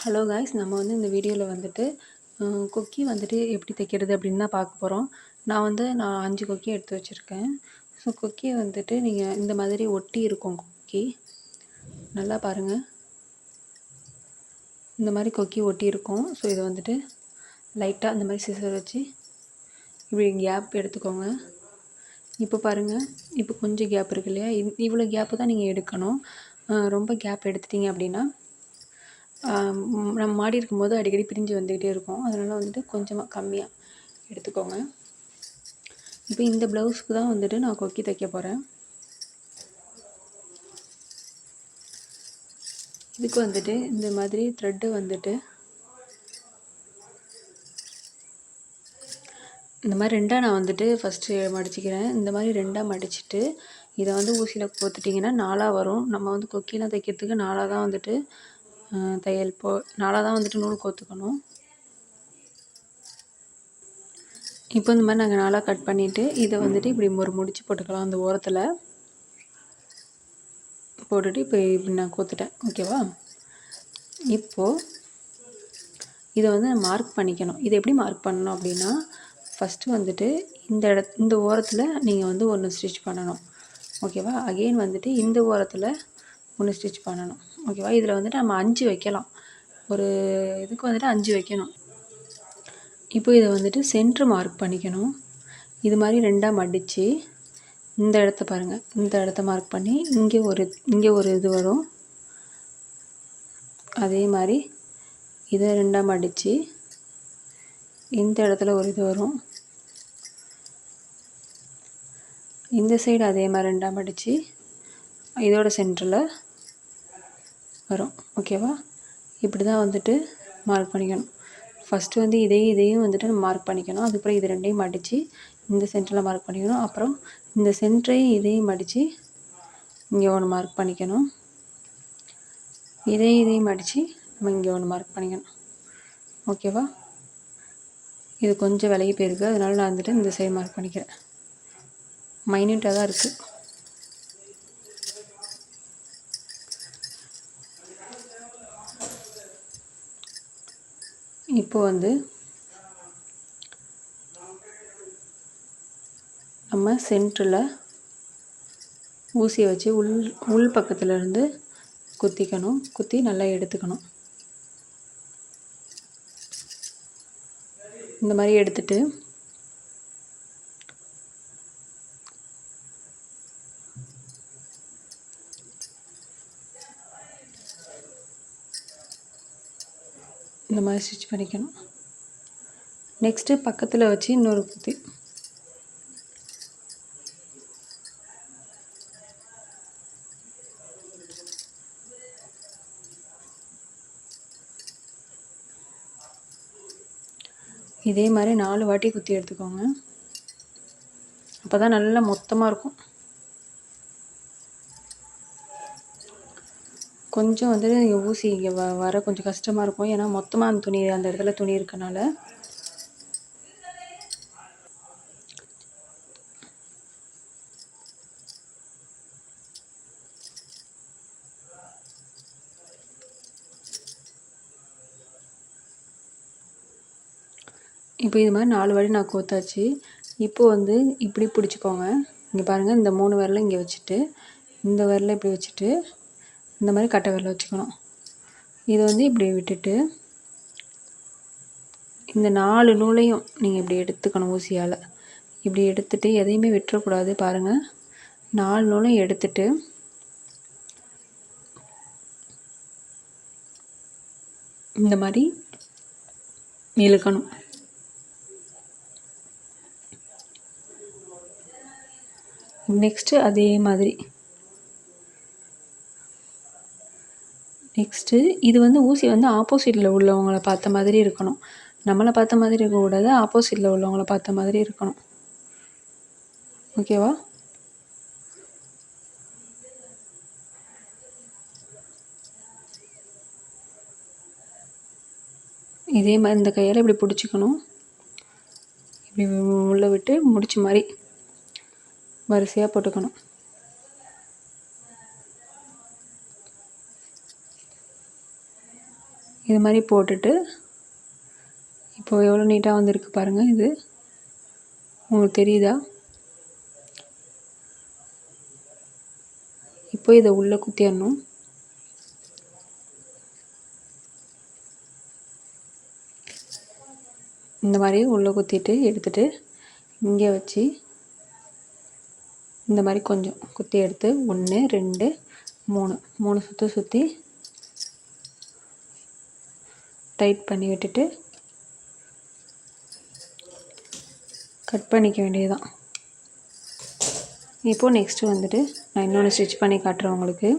Hello guys, நம்ம வந்து இந்த வீடியோவில் வந்துட்டு கொக்கி வந்துட்டு எப்படி தைக்கிறது அப்படின்னு தான் பார்க்க போகிறோம். நான் 5 கொக்கி எடுத்து வச்சுருக்கேன். ஸோ கொக்கியை வந்துட்டு நீங்கள் இந்த மாதிரி ஒட்டி இருக்கும் கொக்கி. நல்லா பாருங்கள், இந்த மாதிரி கொக்கி ஒட்டி இருக்கும். ஸோ இதை வந்துட்டு லைட்டாக இந்த மாதிரி சிசர் வச்சு இப்படி கேப் எடுத்துக்கோங்க. இப்போ பாருங்கள், இப்போ கொஞ்சம் கேப் இருக்கு இல்லையா, இவ்வளோ கேப்பு தான் நீங்கள் எடுக்கணும். ரொம்ப கேப் எடுத்துட்டிங்க அப்படின்னா நம்ம மாடி இருக்கும்போது அடிக்கடி பிரிஞ்சு வந்துக்கிட்டே இருக்கும். அதனால் வந்துட்டு கொஞ்சமாக கம்மியாக எடுத்துக்கோங்க. இப்போ இந்த ப்ளவுஸுக்கு தான் வந்துட்டு நான் கொக்கி தைக்க போகிறேன். இதுக்கு வந்துட்டு இந்த மாதிரி த்ரெட்டு வந்துட்டு இந்த மாதிரி ரெண்டாக நான் வந்துட்டு ஃபஸ்ட்டு மடிச்சிக்கிறேன். இந்த மாதிரி ரெண்டாக மடிச்சுட்டு இதை வந்து ஊசியில் கோத்துட்டிங்கன்னா 4ஆக வரும். நம்ம வந்து கொக்கிலாம் தைக்கிறதுக்கு 4ஆக தான் வந்துட்டு தான் வந்துட்டு நூல் கோத்துக்கணும். இப்போ இந்த மாதிரி நாங்கள் 4ஆக கட் பண்ணிவிட்டு இதை வந்துட்டு இப்படி ஒரு முடிச்சு போட்டுக்கலாம். அந்த ஓரத்தில் போட்டுட்டு இப்படி நான் கோத்துட்டேன். ஓகேவா? இப்போது இதை வந்து மார்க் பண்ணிக்கணும். இதை எப்படி மார்க் பண்ணணும் அப்படின்னா, ஃபஸ்ட்டு வந்துட்டு இந்த ஓரத்தில் நீங்கள் வந்து ஒன்று ஸ்டிச் பண்ணணும். ஓகேவா? அகெயின் வந்துட்டு இந்த ஓரத்தில் ஒன்று ஸ்டிச் பண்ணணும். ஓகேவா? இதில் வந்துட்டு நம்ம 5 வைக்கலாம். ஒரு இதுக்கு வந்துட்டு 5 வைக்கணும். இப்போ இதை வந்துட்டு சென்ட்ரு மார்க் பண்ணிக்கணும். இது மாதிரி ரெண்டாக மடித்து இந்த இடத்த பாருங்கள், இந்த இடத்த மார்க் பண்ணி இங்கே ஒரு இது வரும். அதே மாதிரி இதை ரெண்டாக மடித்து இந்த இடத்துல ஒரு இது வரும். இந்த சைடு அதே மாதிரி ரெண்டாக மடித்து இதோட சென்டரில் வரும். ஓகேவா? இப்படி தான் வந்துட்டு மார்க் பண்ணிக்கணும். ஃபஸ்ட்டு வந்து இதையும் வந்துட்டு நம்ம மார்க் பண்ணிக்கணும். அதுக்கப்புறம் இது ரெண்டையும் மடித்து இந்த சென்டரில் மார்க் பண்ணிக்கணும். அப்புறம் இந்த சென்டரையும் இதையும் மடித்து இங்கே ஒன்று மார்க் பண்ணிக்கணும். இதையும் மடித்து நம்ம இங்கே ஒன்று மார்க் பண்ணிக்கணும். ஓகேவா? இது கொஞ்சம் விலகி போயிருக்கு, அதனால நான் வந்துட்டு இந்த சைடு மார்க் பண்ணிக்கிறேன். மைன்யூட்டாக தான் இருக்குது. இப்போ வந்து நம்ம சென்டரில் ஊசியை வச்சு உள் பக்கத்துலேருந்து குத்தி நல்லா எடுத்துக்கணும். இந்த மாதிரி எடுத்துட்டு இந்த மாதிரி ஸ்டிச் பண்ணிக்கணும். நெக்ஸ்ட்டு பக்கத்தில் வச்சு இன்னொரு குத்தி. இதே மாதிரி 4 வாட்டி குத்தி எடுத்துக்கோங்க. அப்போ தான் நல்லா மொத்தமாக இருக்கும். கொஞ்சம் வந்துட்டு ஊசி இங்கே வர கொஞ்சம் கஷ்டமாக இருக்கும். ஏன்னா மொத்தமாக அந்த இடத்துல துணி இருக்கனால. இப்போ இது மாதிரி 4 வாட்டி நான் கோத்தாச்சு. இப்போது வந்து இப்படி பிடிச்சிக்கோங்க. இங்கே பாருங்கள், இந்த 3 விரலை இங்கே வச்சுட்டு இந்த விரலை இப்படி வச்சுட்டு இந்த மாதிரி கட்டை விரலை வச்சுக்கணும். இதை வந்து இப்படி விட்டுட்டு இந்த 4 நூலையும் நீங்கள் இப்படி எடுத்துக்கணும். ஊசியால் இப்படி எடுத்துகிட்டு எதையுமே விட்டுறக்கூடாது. பாருங்கள், 4 நூலையும் எடுத்துட்டு இந்த மாதிரி இழுக்கணும். நெக்ஸ்ட்டு அதே மாதிரி இது வந்து ஊசி வந்து ஆப்போசிட்டில் உள்ளவங்கள பார்த்த மாதிரி இருக்கணும். நம்மளை பார்த்த மாதிரி இருக்கக்கூடாது, ஆப்போசிட்டில் உள்ளவங்கள பார்த்த மாதிரி இருக்கணும். ஓகேவா? இதே மாதிரி இந்த கையால் இப்படி பிடிச்சிக்கணும். இப்படி உள்ளே விட்டு முடிச்ச மாதிரி வரிசையாக போட்டுக்கணும். இது மாதிரி போட்டுட்டு இப்போது எவ்வளோ நீட்டாக வந்திருக்கு பாருங்கள். இது உங்களுக்கு தெரியுதா? இப்போ இதை உள்ளே குத்திடணும். இந்த மாதிரி உள்ளே குத்திட்டு எடுத்துகிட்டு இங்கே வச்சு இந்த மாதிரி கொஞ்சம் குத்தி எடுத்து 1 2 3 சுற்று சுற்றி டைட் பண்ணி விட்டுட்டு கட் பண்ணிக்க வேண்டியதுதான். இப்போது நெக்ஸ்ட்டு வந்துட்டு நான் இன்னொன்று ஸ்டிச் பண்ணி காட்டுறேன் உங்களுக்கு.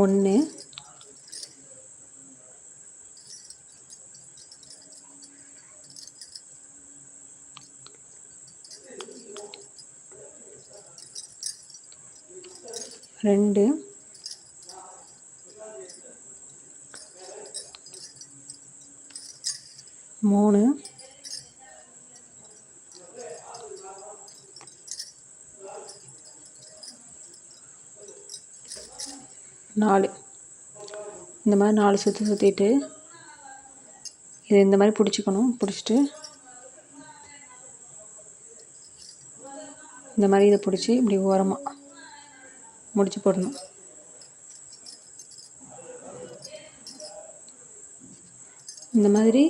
ஒன்று, ரெண்டு, மூணு, நாலு. இந்த மாதிரி 4 சுற்றி சுற்றிட்டு இதை இந்த மாதிரி பிடிச்சிக்கணும். பிடிச்சிட்டு இந்த மாதிரி இதை பிடிச்சி இப்படி ஓரமாக முடிச்சு போடணும். இந்த மாதிரி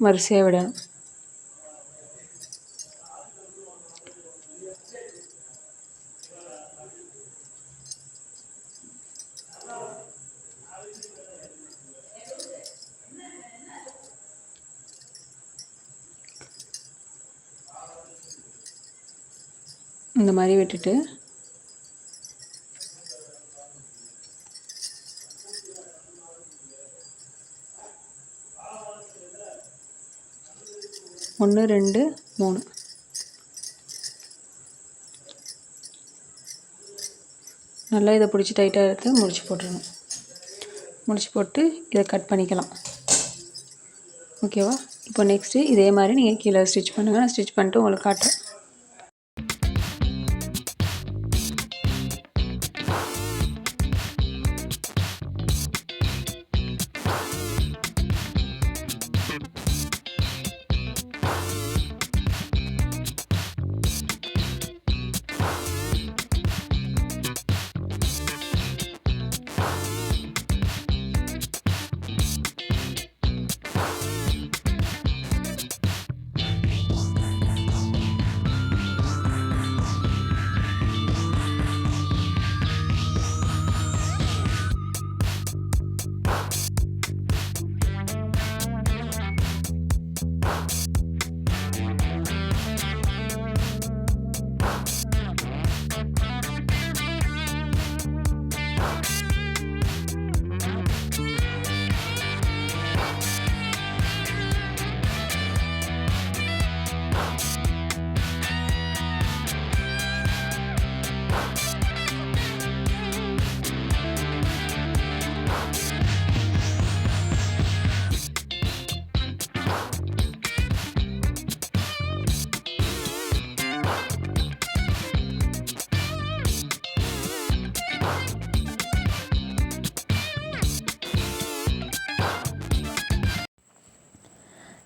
வரிசையாக விடணும். இந்த மாதிரி விட்டுட்டு ஒன்று, 2, 3 நல்லா இதை பிடிச்சி டைட்டாக எடுத்து முடிச்சு போட்டுடணும். முடிச்சு போட்டு இதை கட் பண்ணிக்கலாம். ஓகேவா? இப்போ நெக்ஸ்ட்டு இதே மாதிரி நீங்கள் கீழே ஸ்டிச் பண்ணுங்கள். நான் ஸ்டிச் பண்ணிட்டு உங்களுக்கு காட்டுறேன்.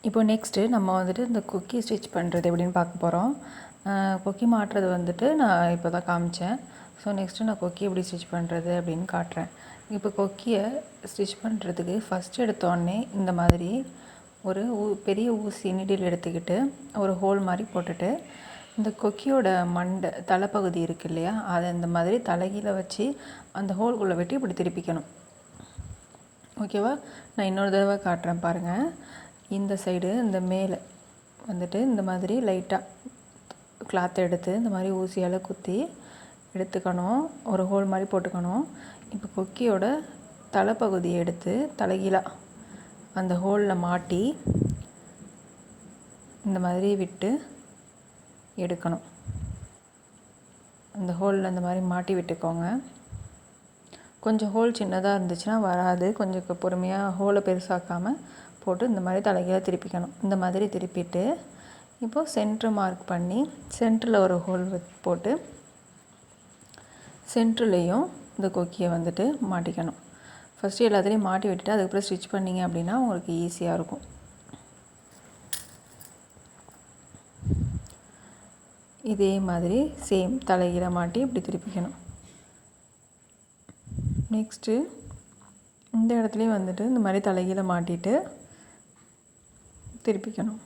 இப்போ நெக்ஸ்ட்டு நம்ம வந்துட்டு இந்த கொக்கி ஸ்டிச் பண்ணுறது எப்படின்னு பார்க்க போகிறோம். கொக்கி மாட்டுறது வந்துட்டு நான் இப்போ தான் காமிச்சேன். ஸோ நெக்ஸ்ட்டு நான் கொக்கி எப்படி ஸ்டிச் பண்ணுறது அப்படின்னு காட்டுறேன். இப்போ கொக்கியை ஸ்டிச் பண்ணுறதுக்கு ஃபஸ்ட்டு எடுத்தோடனே இந்த மாதிரி ஒரு பெரிய ஊசி நீடில் எடுத்துக்கிட்டு ஒரு ஹோல் மாதிரி போட்டுட்டு இந்த கொக்கியோட மண்டை தலைப்பகுதி இருக்குது இல்லையா, அதை இந்த மாதிரி தலைகீழ வச்சு அந்த ஹோல்குள்ளே விட்டு இப்படி திருப்பிக்கணும். ஓகேவா? நான் இன்னொரு தடவை காட்டுறேன் பாருங்கள். இந்த சைடு இந்த மேலே வந்துட்டு இந்த மாதிரி லைட்டாக கிளாத்தை எடுத்து இந்த மாதிரி ஊசியால் குத்தி எடுத்துக்கணும். ஒரு ஹோல் மாதிரி போட்டுக்கணும். இப்போ கொக்கியோட தலைப்பகுதியை எடுத்து தலைகீழாக அந்த ஹோலில் மாட்டி இந்த மாதிரி விட்டு எடுக்கணும். அந்த ஹோலில் இந்த மாதிரி மாட்டி விட்டுக்கோங்க. கொஞ்சம் ஹோல் சின்னதாக இருந்துச்சுன்னா வராது. கொஞ்சம் பொறுமையாக ஹோலை பெருசாக்காமல் போட்டு இந்த மாதிரி தலைகீழாக திருப்பிக்கணும். இந்த மாதிரி திருப்பிட்டு இப்போது சென்டர் மார்க் பண்ணி சென்டரில் ஒரு ஹோல் போட்டு சென்டர்லேயும் இந்த கொக்கியை வந்துட்டு மாட்டிக்கணும். ஃபஸ்ட்டு எல்லாத்துலேயும் மாட்டி விட்டுட்டு அதுக்கப்புறம் ஸ்டிச் பண்ணிங்க அப்படின்னா உங்களுக்கு ஈஸியாக இருக்கும். இதே மாதிரி சேம் தலைகீழ மாட்டி இப்படி திருப்பிக்கணும். நெக்ஸ்ட்டு இந்த இடத்துலையும் வந்துட்டு இந்த மாதிரி தலைகீழ மாட்டிட்டு திருப்பிக்கணும்.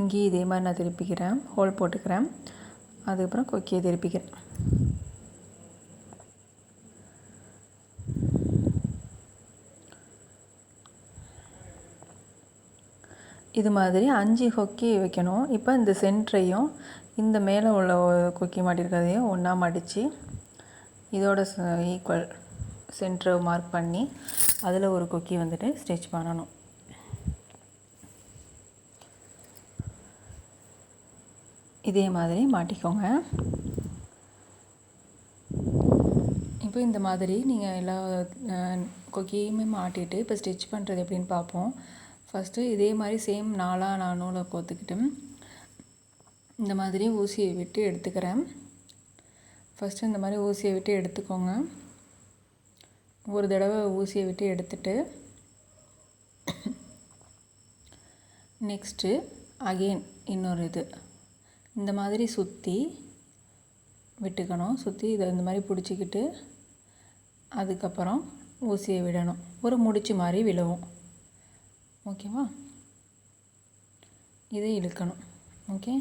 இங்கேயும் இதே மாதிரி நான் திருப்பிக்கிறேன், ஹோல் போட்டுக்கிறேன். அதுக்கப்புறம் கொக்கியை திருப்பிக்கிறேன். இது மாதிரி 5 கொக்கி வைக்கணும். இப்போ இந்த சென்டரையும் இந்த மேலே உள்ள கொக்கி மாட்டிருக்கிறதையும் ஒன்றா மடித்து இதோட ஈக்குவல் சென்டரை மார்க் பண்ணி அதில் ஒரு கொக்கி வந்துட்டு ஸ்டிச் பண்ணணும். இதே மாதிரி மாட்டிக்கோங்க. இப்போ இந்த மாதிரி நீங்கள் எல்லா கொக்கியுமே மாட்டிட்டு இப்போ ஸ்டிச் பண்ணுறது எப்படின்னு பார்ப்போம். ஃபஸ்ட்டு இதே மாதிரி சேம் நான் நூலை கோர்த்துக்கிட்டு இந்த மாதிரி ஊசியை விட்டு எடுத்துக்கிறேன். ஃபஸ்ட்டு இந்த மாதிரி ஊசியை விட்டு எடுத்துக்கோங்க. ஒரு தடவை ஊசியை விட்டு எடுத்துட்டு நெக்ஸ்ட்டு அகெயின் இன்னொரு இந்த மாதிரி சுற்றி விட்டுக்கணும். சுற்றி இதை இந்த மாதிரி பிடிச்சிக்கிட்டு அதுக்கப்புறம் ஊசியை விடணும். ஒரு முடிச்சு மாதிரி விழுவும். ஓகேவா? இதை இழுக்கணும். ஓகே,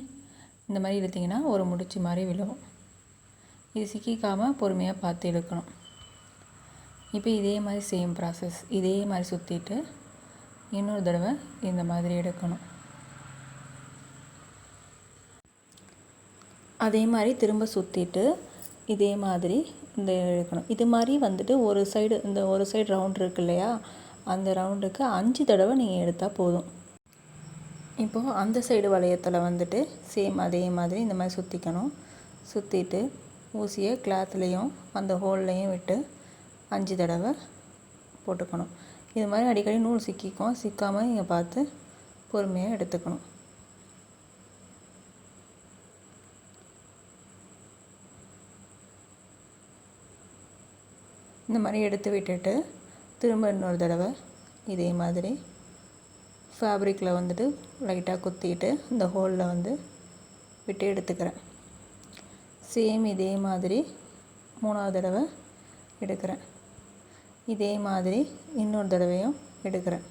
இந்த மாதிரி இழுத்திங்கன்னா ஒரு முடிச்சு மாதிரி விழுவும். இது சிக்கிக்காமல் பொறுமையாக பார்த்து இழுக்கணும். இப்போ இதே மாதிரி சேம் ப்ராசஸ், இதே மாதிரி சுற்றிட்டு இன்னொரு தடவை இந்த மாதிரி எடுக்கணும். அதே மாதிரி திரும்ப சுற்றிட்டு இதே மாதிரி இந்த இழுக்கணும். இது மாதிரி வந்துட்டு ஒரு சைடு இந்த ஒரு சைடு ரவுண்ட் இருக்கு இல்லையா, அந்த ரவுண்டுக்கு 5 தடவை நீங்கள் எடுத்தால் போதும். இப்போது அந்த சைடு வளையத்தில் வந்துட்டு சேம் அதே மாதிரி இந்த மாதிரி சுற்றிக்கணும். சுற்றிட்டு ஊசியை கிளாத்லேயும் அந்த ஹோல்லையும் விட்டு 5 தடவை போட்டுக்கணும். இது மாதிரி அடிக்கடி நூல் சிக்கிக்கும். சிக்காமல் நீங்கள் பார்த்து பொறுமையாக எடுத்துக்கணும். இந்த மாதிரி எடுத்து விட்டுட்டு திரும்ப இன்னொரு தடவை இதே மாதிரி ஃபேப்ரிக்கில் வந்துட்டு லைட்டாக குத்திட்டு இந்த ஹோலில் வந்து விட்டு எடுத்துக்கிறேன். சேம் இதே மாதிரி 3ஆவது தடவை எடுக்கிறேன். இதே மாதிரி இன்னொரு தடவையும் எடுக்கிறேன்.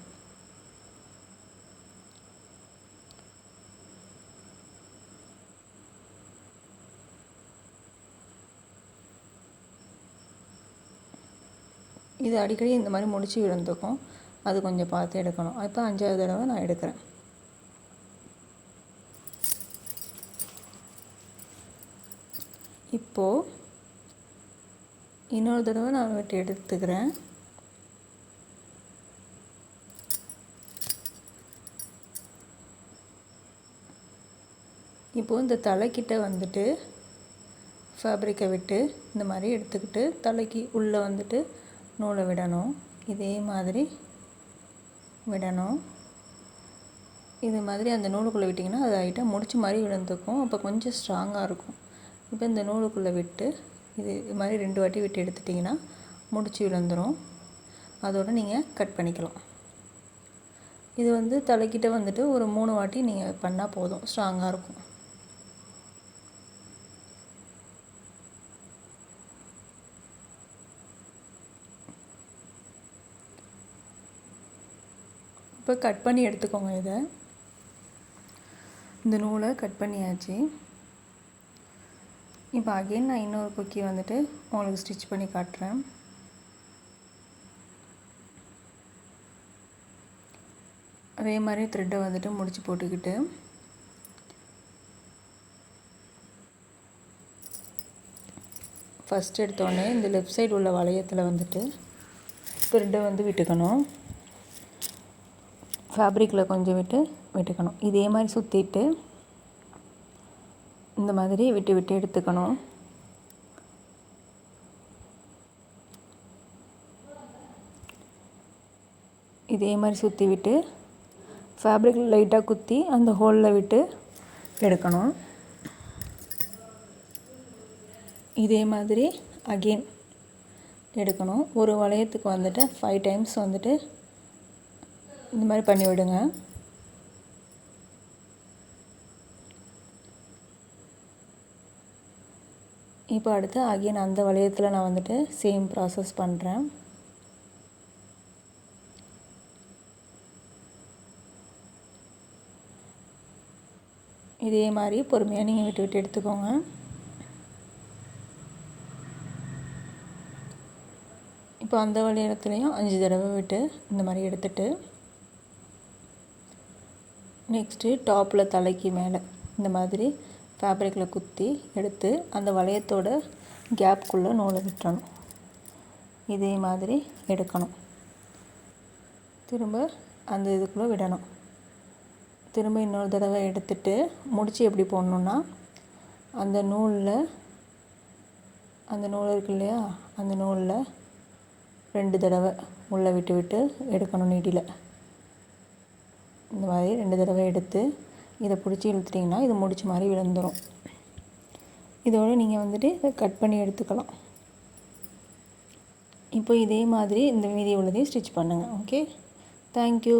இது அடிக்கடி இந்த மாதிரி முடிச்சு விழுந்துக்கும். அது கொஞ்சம் பார்த்து எடுக்கணும். இப்போ 5ஆவது தடவை நான் எடுக்கிறேன். இப்போது இன்னொரு தடவை நான் விட்டு எடுத்துக்கிறேன். இப்போது இந்த தலைக்கிட்ட வந்துட்டு ஃபேப்ரிக்கை விட்டு இந்த மாதிரி எடுத்துக்கிட்டு தலைக்கு உள்ளே வந்துட்டு நூலை விடணும். இதே மாதிரி விடணும். இது மாதிரி அந்த நூலுக்குள்ளே விட்டிங்கன்னா அது ஐட்டம் முடிச்சு மாதிரி விழுந்துக்கும். அப்போ கொஞ்சம் ஸ்ட்ராங்காக இருக்கும். இப்போ இந்த நூலுக்குள்ளே விட்டு இது மாதிரி 2 வாட்டி விட்டு எடுத்துட்டிங்கன்னா முடிச்சு விழுந்துடும். அதோடு நீங்கள் கட் பண்ணிக்கலாம். இது வந்து தலைக்கிட்ட வந்துட்டு ஒரு 3 வாட்டி நீங்கள் பண்ணால் போதும், ஸ்ட்ராங்காக இருக்கும். இப்போ கட் பண்ணி எடுத்துக்கோங்க. இந்த நூலை கட் பண்ணியாச்சு. இப்போ அகெயின் நான் இன்னொரு கொக்கி வந்துட்டு உங்களுக்கு ஸ்டிச் பண்ணி காட்டுறேன். அதே மாதிரி த்ரெட்டை வந்துட்டு முடிச்சு போட்டுக்கிட்டு ஃபஸ்ட் எடுத்தோடனே இந்த லெஃப்ட் சைடு உள்ள வளையத்தில் வந்துட்டு த்ரெட்டை வந்து விட்டுக்கணும். ஃபேப்ரிக்கில் கொஞ்சம் விட்டுக்கணும். இதே மாதிரி சுற்றிட்டு இந்த மாதிரி விட்டு எடுத்துக்கணும். இதே மாதிரி சுற்றி விட்டு ஃபேப்ரிக் லைட்டாக குத்தி அந்த ஹோலில் விட்டு எடுக்கணும். இதே மாதிரி அகெயின் எடுக்கணும். ஒரு வளையத்துக்கு வந்துட்டு 5 டைம்ஸ் வந்துட்டு இந்த மாதிரி பண்ணி விடுங்க. இப்போ அடுத்து அகெயின் அந்த வளையத்தில் நான் வந்துட்டு சேம் ப்ராசஸ் பண்ணுறேன். இதே மாதிரி பொறுமையாக நீங்கள் விட்டு விட்டு எடுத்துக்கோங்க. இப்போ அந்த வளையத்துலேயும் 5 தடவை விட்டு இந்த மாதிரி எடுத்துட்டு நெக்ஸ்ட்டு டாப்பில் தலைக்கு மேலே இந்த மாதிரி ஃபேப்ரிக்கில் குத்தி எடுத்து அந்த வளையத்தோட கேப்புக்குள்ளே நூலை விட்டுறணும். இதே மாதிரி எடுக்கணும். திரும்ப அந்த இதுக்குள்ளே விடணும். திரும்ப இன்னொரு தடவை எடுத்துட்டு முடிச்சு எப்படி போடணுன்னா அந்த நூல் இருக்கு இல்லையா, அந்த நூலில் 2 தடவை உள்ளே விட்டு விட்டு எடுக்கணும். நீடியில் இந்த மாதிரி 2 தடவை எடுத்து இதை பிடிச்சி இழுத்துட்டிங்கன்னா இது முடிச்ச மாதிரி விழுந்துடும். இதோடு நீங்கள் வந்துட்டு இதை கட் பண்ணி எடுத்துக்கலாம். இப்போ இதே மாதிரி இந்த மீதி உள்ளதையும் ஸ்டிச் பண்ணுங்கள். Okay, thank you.